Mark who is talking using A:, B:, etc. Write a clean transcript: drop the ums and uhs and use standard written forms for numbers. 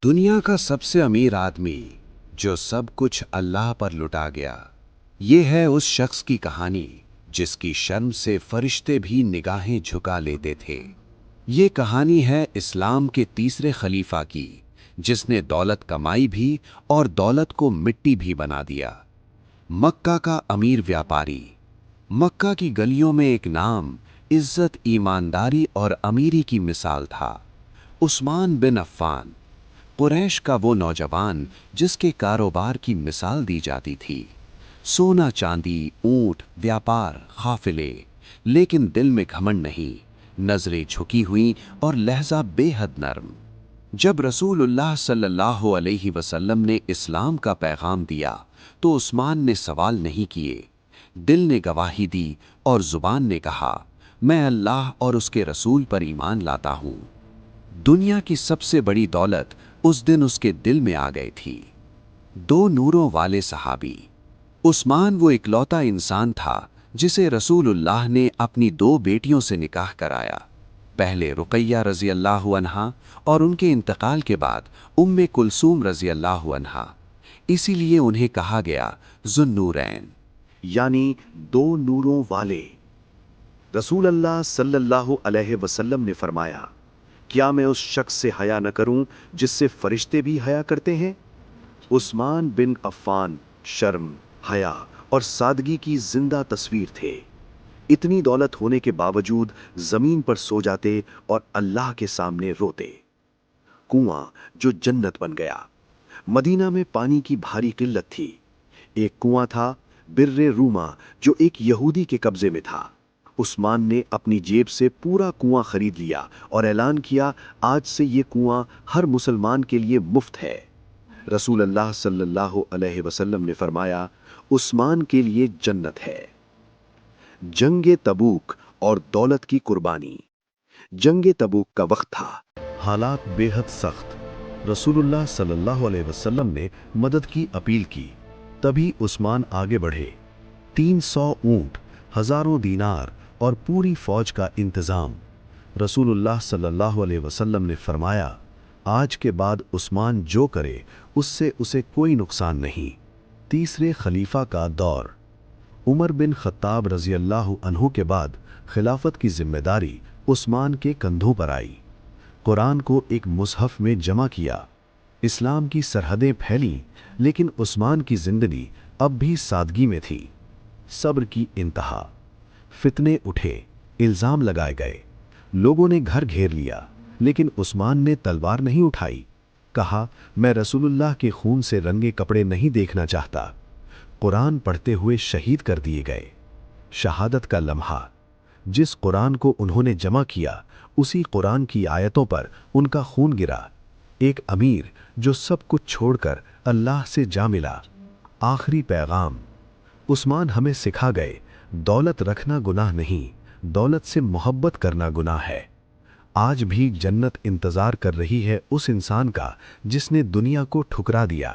A: दुनिया का सबसे अमीर आदमी जो सब कुछ अल्लाह पर लुटा गया, ये है उस शख्स की कहानी जिसकी शर्म से फरिश्ते भी निगाहें झुका लेते थे। ये कहानी है इस्लाम के तीसरे खलीफा की, जिसने दौलत कमाई भी और दौलत को मिट्टी भी बना दिया। मक्का का अमीर व्यापारी। मक्का की गलियों में एक नाम इज्जत, ईमानदारी और अमीरी की मिसाल था, उस्मान बिन अफ़्फ़ान। कुरैश का वो नौजवान जिसके कारोबार की मिसाल दी जाती थी। सोना चांदी, ऊंट, व्यापार, काफिले, लेकिन दिल में घमंड नहीं, नजरें झुकी हुई और लहजा बेहद नरम। जब रसूलुल्लाह सल्लल्लाहु अलैहि वसल्लम ने इस्लाम का पैगाम दिया तो उस्मान ने सवाल नहीं किए। दिल ने गवाही दी और जुबान ने कहा, मैं अल्लाह और उसके रसूल पर ईमान लाता हूँ। दुनिया की सबसे बड़ी दौलत उस दिन उसके दिल में आ गई थी। दो नूरों वाले सहाबी। उस्मान वो इकलौता इंसान था जिसे रसूलुल्लाह ने अपनी दो बेटियों से निकाह कराया। पहले रुकैया रज़ी अल्लाहु अन्हा और उनके इंतकाल के बाद उम्मे कुलसूम रज़ी अल्लाहु अन्हा। इसीलिए उन्हें कहा गया ज़ुन्नूरैन,
B: यानी दो नूरों वाले। रसूल अल्लाह सल्लल्लाहु अलैहि वसल्लम ने फरमाया, क्या मैं उस शख्स से हया न करूं जिससे फरिश्ते भी हया करते हैं? उस्मान बिन अफ़्फ़ान शर्म, हया और सादगी की जिंदा तस्वीर थे। इतनी दौलत होने के बावजूद जमीन पर सो जाते और अल्लाह के सामने रोते। कुआं जो जन्नत बन गया। मदीना में पानी की भारी किल्लत थी। एक कुआं था, बिर्रे रूमा, जो एक यहूदी के कब्जे में था। उस्मान ने अपनी जेब से पूरा कुआं खरीद लिया और ऐलान किया, आज से ये कुआं हर मुसलमान के लिए मुफ्त है। रसूल अल्लाह सल्लल्लाहु अलैहि वसल्लम ने फरमाया, उस्मान के लिए जन्नत है। जंगे तबूक और दौलत की कुर्बानी। जंगे तबूक का वक्त था। हालात बेहद सख्त। रसूलुल्लाह सल्लल्लाहु अलैहि वसल्लम ने मदद की अपील की। तभी उस्मान आगे बढ़े। 300 ऊंट, हजारों दीनार और पूरी फौज का इंतजाम। रसूलुल्लाह सल्लल्लाहु अलैहि वसल्लम ने फरमाया, आज के बाद उस्मान जो करे उससे उसे कोई नुकसान नहीं। तीसरे खलीफा का दौर। उमर बिन खत्ताब रज़ी अल्लाहु अन्हु के बाद खिलाफत की जिम्मेदारी उस्मान के कंधों पर आई। कुरान को एक मुसहफ में जमा किया। इस्लाम की सरहदें फैलीं, लेकिन उस्मान की जिंदगी अब भी सादगी में थी। सब्र की इंतहा। फितने उठे, इल्जाम लगाए गए, लोगों ने घर घेर लिया, लेकिन उस्मान ने तलवार नहीं उठाई। कहा, मैं रसूलुल्लाह के खून से रंगे कपड़े नहीं देखना चाहता। कुरान पढ़ते हुए शहीद कर दिए गए। शहादत का लम्हा। जिस कुरान को उन्होंने जमा किया, उसी कुरान की आयतों पर उनका खून गिरा। एक अमीर जो सब कुछ छोड़कर अल्लाह से जा मिला। आखिरी पैगाम। उस्मान हमें सिखा गए, दौलत रखना गुनाह नहीं, दौलत से मोहब्बत करना गुनाह है। आज भी जन्नत इंतजार कर रही है उस इंसान का जिसने दुनिया को ठुकरा दिया।